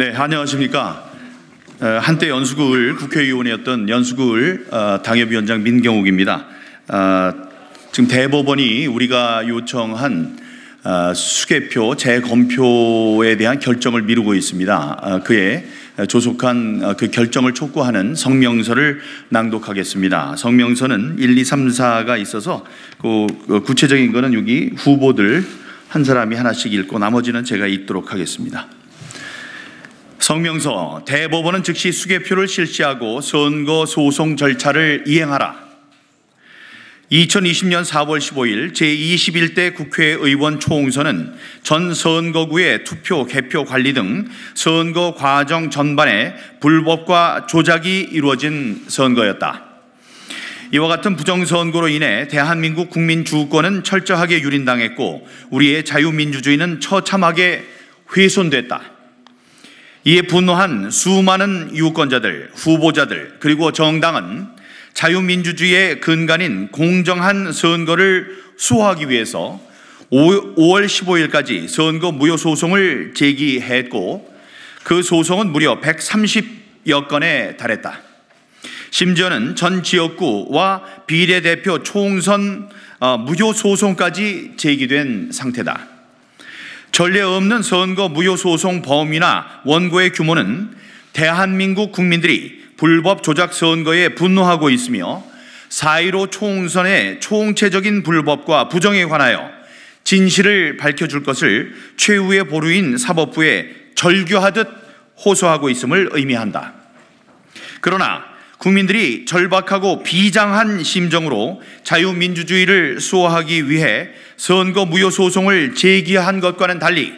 네, 안녕하십니까. 한때 연수구을 국회의원이었던 연수구을 당협위원장 민경욱입니다. 지금 대법원이 우리가 요청한 수개표 재검표에 대한 결정을 미루고 있습니다. 그에 조속한 그 결정을 촉구하는 성명서를 낭독하겠습니다. 성명서는 1, 2, 3, 4가 있어서 구체적인 거는 여기 후보들 한 사람이 하나씩 읽고 나머지는 제가 읽도록 하겠습니다. 성명서. 대법원은 즉시 수개표를 실시하고 선거 소송 절차를 이행하라. 2020년 4월 15일 제21대 국회의원 총선은 전 선거구의 투표, 개표 관리 등 선거 과정 전반에 불법과 조작이 이루어진 선거였다. 이와 같은 부정선거로 인해 대한민국 국민 주권은 철저하게 유린당했고 우리의 자유민주주의는 처참하게 훼손됐다. 이에 분노한 수많은 유권자들, 후보자들 그리고 정당은 자유민주주의의 근간인 공정한 선거를 수호하기 위해서 5월 15일까지 선거 무효소송을 제기했고 그 소송은 무려 130여 건에 달했다. 심지어는 전 지역구와 비례대표 총선 무효소송까지 제기된 상태다. 전례 없는 선거 무효소송 범위나 원고의 규모는 대한민국 국민들이 불법 조작 선거에 분노하고 있으며 4.15 총선의 총체적인 불법과 부정에 관하여 진실을 밝혀줄 것을 최후의 보루인 사법부에 절규하듯 호소하고 있음을 의미한다. 그러나 국민들이 절박하고 비장한 심정으로 자유민주주의를 수호하기 위해 선거 무효소송을 제기한 것과는 달리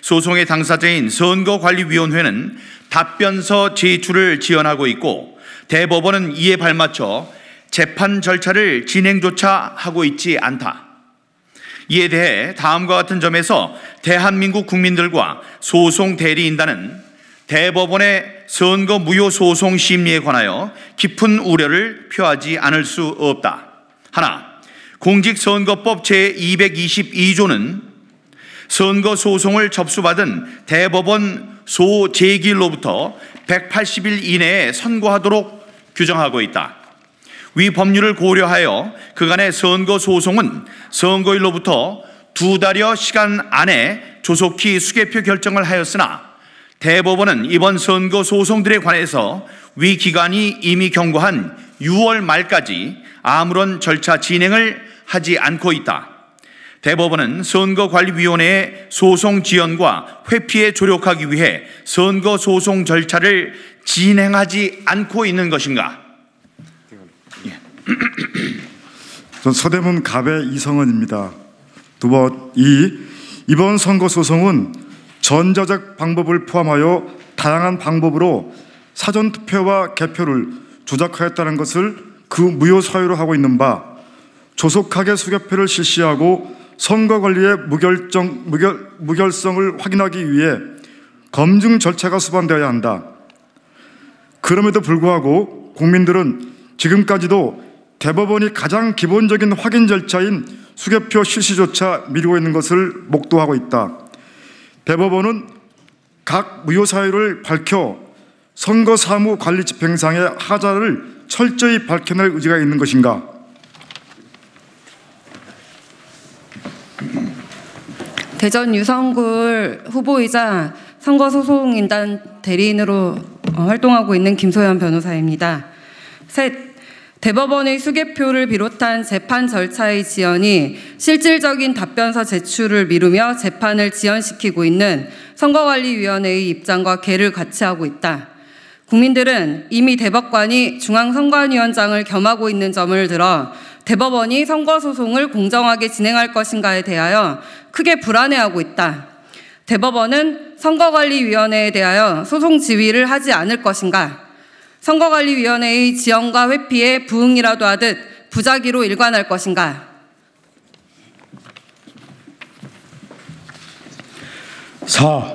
소송의 당사자인 선거관리위원회는 답변서 제출을 지연하고 있고 대법원은 이에 발맞춰 재판 절차를 진행조차 하고 있지 않다. 이에 대해 다음과 같은 점에서 대한민국 국민들과 소송 대리인단은 대법원의 선거 무효 소송 심리에 관하여 깊은 우려를 표하지 않을 수 없다. 하나, 공직선거법 제222조는 선거 소송을 접수받은 대법원 소재기일로부터 180일 이내에 선고하도록 규정하고 있다. 위 법률을 고려하여 그간의 선거 소송은 선거일로부터 2달여 시간 안에 조속히 수개표 결정을 하였으나 대법원은 이번 선거 소송들에 관해서 위 기관이 이미 경고한 6월 말까지 아무런 절차 진행을 하지 않고 있다. 대법원은 선거관리위원회의 소송 지연과 회피에 조력하기 위해 선거 소송 절차를 진행하지 않고 있는 것인가? 전 서대문 갑의 이성은입니다. 두 번, 이번 선거 소송은 전자적 방법을 포함하여 다양한 방법으로 사전투표와 개표를 조작하였다는 것을 그 무효 사유로 하고 있는 바 조속하게 수개표를 실시하고 선거관리의 무결성을 확인하기 위해 검증 절차가 수반되어야 한다. 그럼에도 불구하고 국민들은 지금까지도 대법원이 가장 기본적인 확인 절차인 수개표 실시조차 미루고 있는 것을 목도하고 있다. 대법원은 각 무효 사유를 밝혀 선거 사무 관리 집행상의 하자를 철저히 밝혀낼 의지가 있는 것인가? 대전 유성구을 후보이자 선거소송인단 대리인으로 활동하고 있는 김소연 변호사입니다. 셋, 대법원의 수개표를 비롯한 재판 절차의 지연이 실질적인 답변서 제출을 미루며 재판을 지연시키고 있는 선거관리위원회의 입장과 궤를 같이 하고 있다. 국민들은 이미 대법관이 중앙선관위원장을 겸하고 있는 점을 들어 대법원이 선거소송을 공정하게 진행할 것인가에 대하여 크게 불안해하고 있다. 대법원은 선거관리위원회에 대하여 소송 지휘를 하지 않을 것인가? 선거관리위원회의 지연과 회피에 부응이라도 하듯 부작위로 일관할 것인가? 4.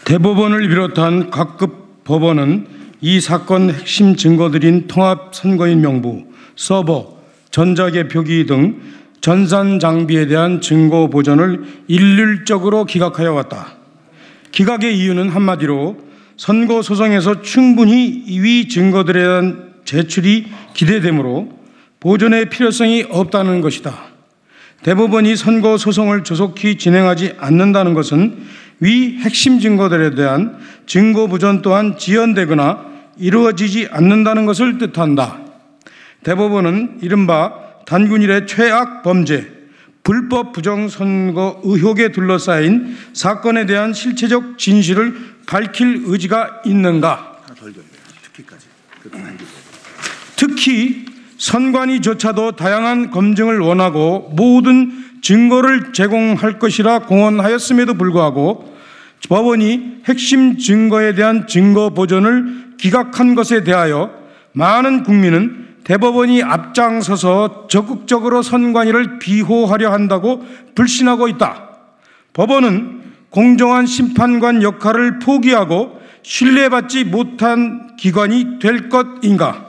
대법원을 비롯한 각급 법원은 이 사건 핵심 증거들인 통합선거인 명부, 서버, 전자개표기 등 전산 장비에 대한 증거 보전을 일률적으로 기각하여 왔다. 기각의 이유는 한마디로 선거 소송에서 충분히 위 증거들에 대한 제출이 기대되므로 보존의 필요성이 없다는 것이다. 대법원이 선거 소송을 조속히 진행하지 않는다는 것은 위 핵심 증거들에 대한 증거 보존 또한 지연되거나 이루어지지 않는다는 것을 뜻한다. 대법원은 이른바 단군 일의 최악 범죄, 불법 부정선거 의혹에 둘러싸인 사건에 대한 실체적 진실을 밝힐 의지가 있는가? 특히 선관위조차도 다양한 검증을 원하고 모든 증거를 제공할 것이라 공언하였음에도 불구하고 법원이 핵심 증거에 대한 증거 보존을 기각한 것에 대하여 많은 국민은 대법원이 앞장서서 적극적으로 선관위를 비호하려 한다고 불신하고 있다. 법원은 공정한 심판관 역할을 포기하고 신뢰받지 못한 기관이 될 것인가?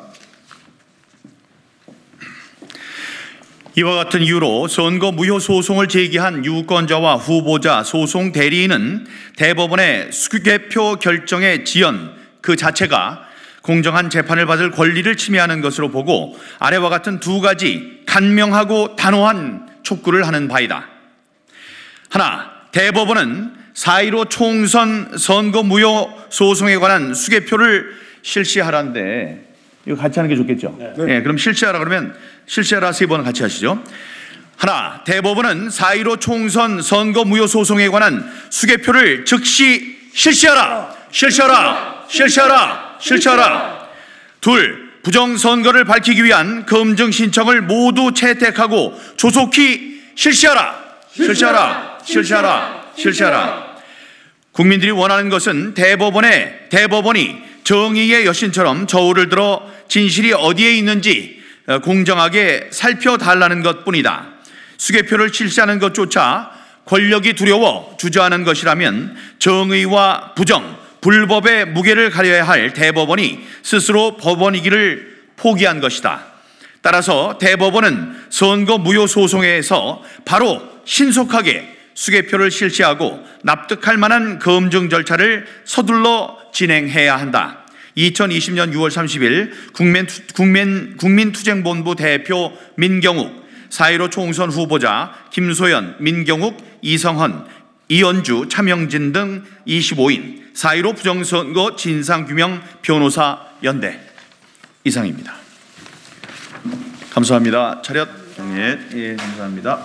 이와 같은 이유로 선거 무효 소송을 제기한 유권자와 후보자 소송 대리인은 대법원의 수개표 결정의 지연 그 자체가 공정한 재판을 받을 권리를 침해하는 것으로 보고 아래와 같은 두 가지 간명하고 단호한 촉구를 하는 바이다. 하나, 대법원은 4.15 총선 선거 무효 소송에 관한 수개표를 실시하라는데 이거 같이 하는 게 좋겠죠? 네, 그럼 실시하라 그러면 실시하라 3번 같이 하시죠. 하나, 대법원은 4.15 총선 선거 무효 소송에 관한 수개표를 즉시 실시하라. 실시하라. 실시하라. 실시하라. 둘, 부정선거를 밝히기 위한 검증 신청을 모두 채택하고 조속히 실시하라. 실시하라. 실시하라. 실시하라. 국민들이 원하는 것은 대법원이 정의의 여신처럼 저울을 들어 진실이 어디에 있는지 공정하게 살펴달라는 것뿐이다. 수개표를 실시하는 것조차 권력이 두려워 주저하는 것이라면 정의와 부정, 불법의 무게를 가려야 할 대법원이 스스로 법원이기를 포기한 것이다. 따라서 대법원은 선거 무효 소송에서 바로 신속하게 수개표를 실시하고 납득할 만한 검증 절차를 서둘러 진행해야 한다. 2020년 6월 30일 국민투쟁본부 대표 민경욱, 4.15 총선 후보자 김소연, 민경욱, 이성헌, 이연주, 차명진 등 25인 4.15 부정선거 진상규명 변호사 연대. 이상입니다. 감사합니다. 차렷 정리해. 예, 감사합니다.